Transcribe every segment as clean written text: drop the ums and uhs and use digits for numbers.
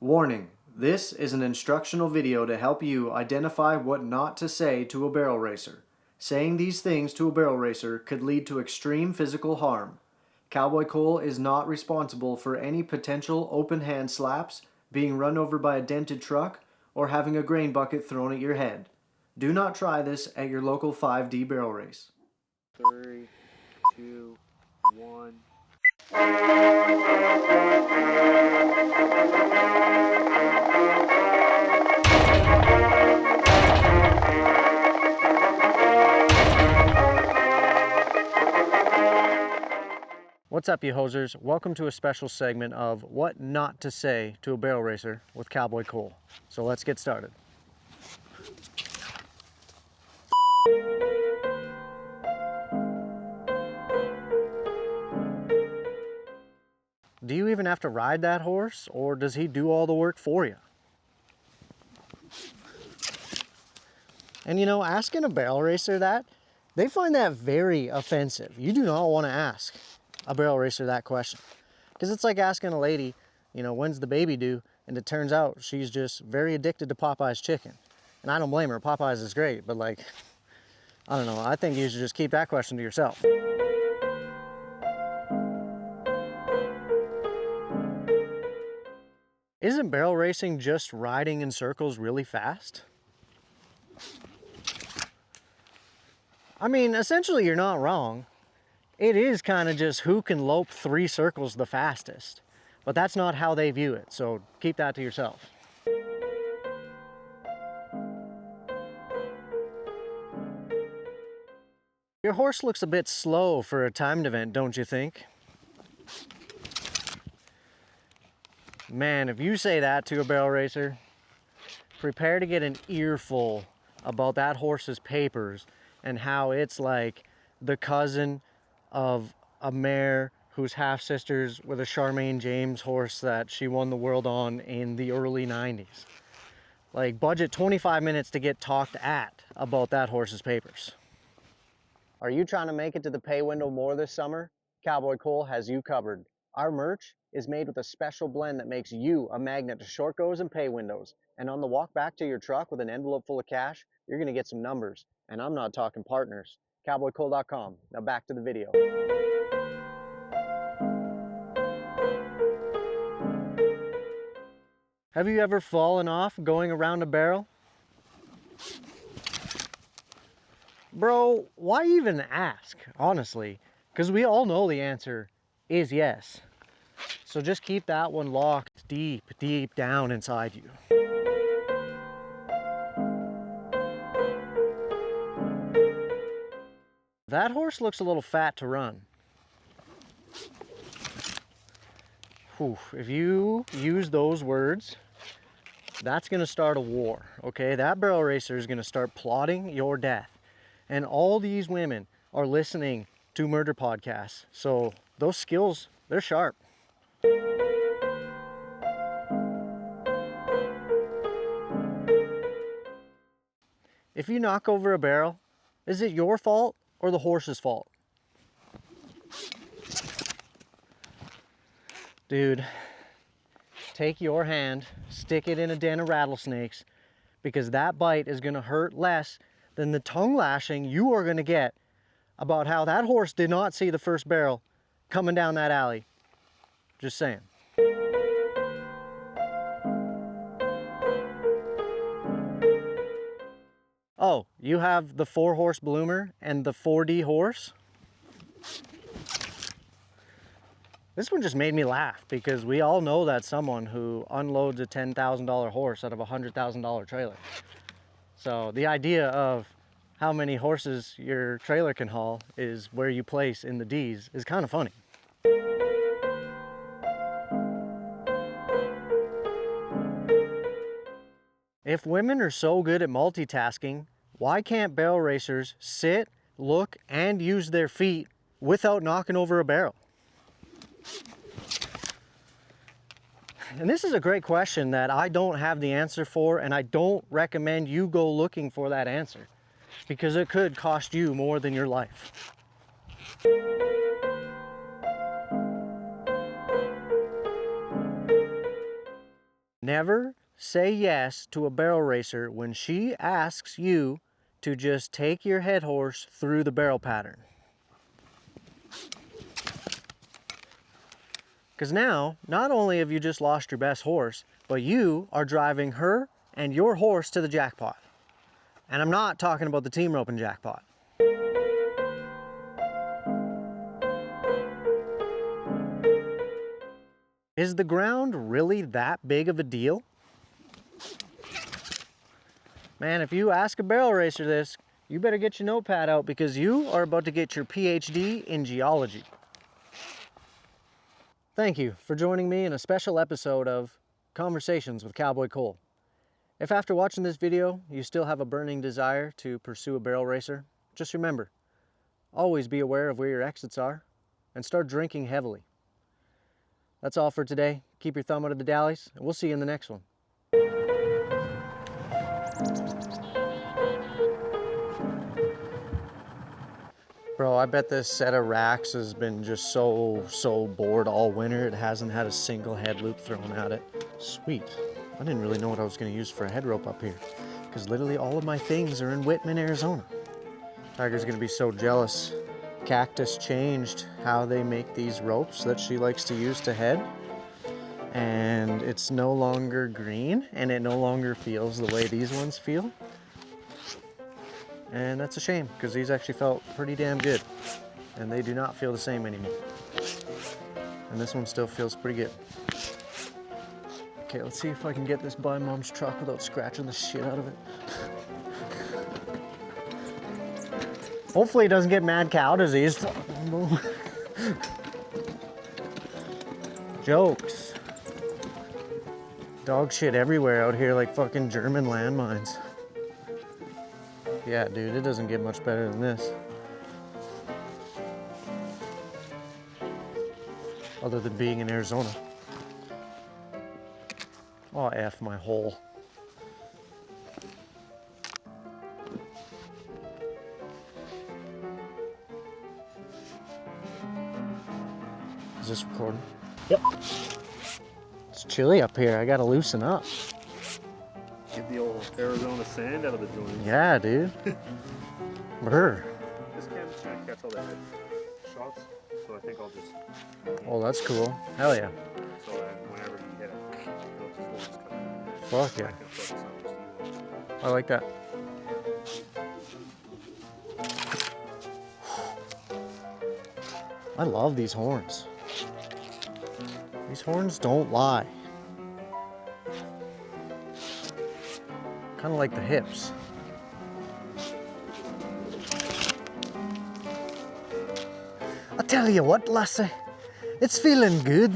Warning: this is an instructional video to help you identify what not to say to a barrel racer. Saying these things to a barrel racer could lead to extreme physical harm. Cowboy Cole is not responsible for any potential open hand slaps, being run over by a dented truck, or having a grain bucket thrown at your head. Do not try this at your local 5D barrel race. 3, 2, 1. What's up, you hosers? Welcome to a special segment of what not to say to a barrel racer with Cowboy Cole. So let's get started. Do you even have to ride that horse, or does he do all the work for you? And you know, asking a barrel racer that, they find that very offensive. You do not want to ask a barrel racer that question. Because it's like asking a lady, you know, when's the baby due? And it turns out she's just very addicted to Popeye's chicken. And I don't blame her, Popeye's is great, but like, I don't know, I think you should just keep that question to yourself. Isn't barrel racing just riding in circles really fast? I mean, essentially you're not wrong. It is kind of just who can lope 3 circles the fastest. But that's not how they view it, so keep that to yourself. Your horse looks a bit slow for a timed event, don't you think? Man, if you say that to a barrel racer, prepare to get an earful about that horse's papers and how it's like the cousin of a mare who's half sisters with a Charmaine James horse that she won the world on in the early 90s. Like, budget 25 minutes to get talked at about that horse's papers. Are you trying to make it to the pay window more this summer? Cowboy Cole has you covered. Our merch is made with a special blend that makes you a magnet to short goes and pay windows. And on the walk back to your truck with an envelope full of cash, you're going to get some numbers. And I'm not talking partners. CowboyCole.com. Now back to the video. Have you ever fallen off going around a barrel? Bro, why even ask, honestly? Because we all know the answer is yes. So just keep that one locked deep, deep down inside you. That horse looks a little fat to run. Whew, if you use those words, that's gonna start a war, okay? That barrel racer is gonna start plotting your death. And all these women are listening to murder podcasts. So those skills, they're sharp. If you knock over a barrel, is it your fault or the horse's fault? Dude, take your hand, stick it in a den of rattlesnakes, because that bite is gonna hurt less than the tongue lashing you are gonna get about how that horse did not see the first barrel coming down that alley. Just saying. Oh, you have the 4-horse bloomer and the 4D horse? This one just made me laugh because we all know that someone who unloads a $10,000 horse out of a $100,000 trailer. So the idea of how many horses your trailer can haul is where you place in the D's is kind of funny. If women are so good at multitasking, why can't barrel racers sit, look, and use their feet without knocking over a barrel? And this is a great question that I don't have the answer for, and I don't recommend you go looking for that answer because it could cost you more than your life. Never say yes to a barrel racer when she asks you to just take your head horse through the barrel pattern. Because now, not only have you just lost your best horse, but you are driving her and your horse to the jackpot. And I'm not talking about the team roping jackpot. Is the ground really that big of a deal? Man, if you ask a barrel racer this, you better get your notepad out because you are about to get your PhD in geology. Thank you for joining me in a special episode of Conversations with Cowboy Cole. If after watching this video, you still have a burning desire to pursue a barrel racer, just remember, always be aware of where your exits are and start drinking heavily. That's all for today. Keep your thumb out of the dallies, and we'll see you in the next one. Bro, I bet this set of racks has been just so bored all winter. It hasn't had a single head loop thrown at it. Sweet. I didn't really know what I was going to use for a head rope up here, because literally all of my things are in Whitman, Arizona. Tiger's going to be so jealous. Cactus changed how they make these ropes that she likes to use to head, and it's no longer green, and it no longer feels the way these ones feel. And that's a shame, because these actually felt pretty damn good, and they do not feel the same anymore. And this one still feels pretty good. Okay, let's see if I can get this by Mom's truck without scratching the shit out of it. Hopefully it doesn't get mad cow disease. Jokes. Dog shit everywhere out here like fucking German landmines. Yeah, dude, it doesn't get much better than this. Other than being in Arizona. Oh, F my hole. Is this recording? Yep. It's chilly up here. I gotta loosen up. Get the old Arizona sand out of the joints. Yeah, dude. Brr. This cam's gonna catch all the head shots, so I think I'll just. Oh, that's cool. Hell yeah. So that whenever you hit it, we'll just cut it. Fuck yeah. I can focus on just the one. I like that. I love these horns. These horns don't lie. Kind of like the hips. I tell you what, lassie, it's feeling good.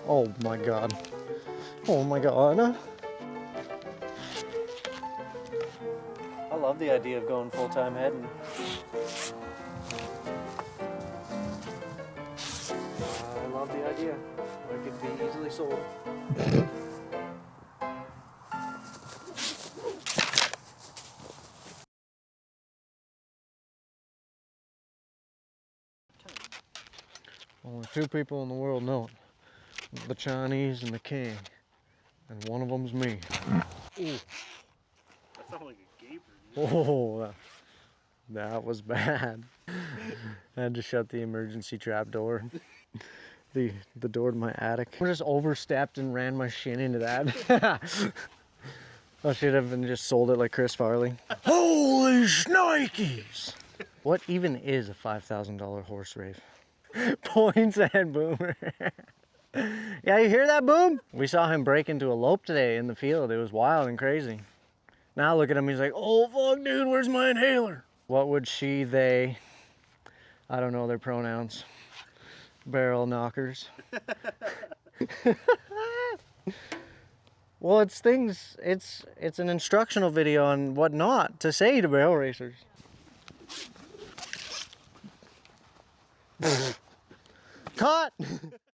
Oh my God. Oh my God. I love the idea of going full-time heading. I love the idea. It could be easily sold. Only two people in the world know it. The Chinese and the king. And one of them's me. Ooh. That sounded like a gaper, dude. Oh, that was bad. I had to shut the emergency trap door. The door to my attic. I just overstepped and ran my shin into that. I should have just sold it like Chris Farley. Holy shnikes! What even is a $5,000 horse race? Points at Boomer. Yeah, you hear that, Boom? We saw him break into a lope today in the field. It was wild and crazy. Now look at him, he's like, oh fuck dude, where's my inhaler? What would she, they, I don't know their pronouns. Barrel knockers. Well, it's an instructional video on what not to say to barrel racers. Caught!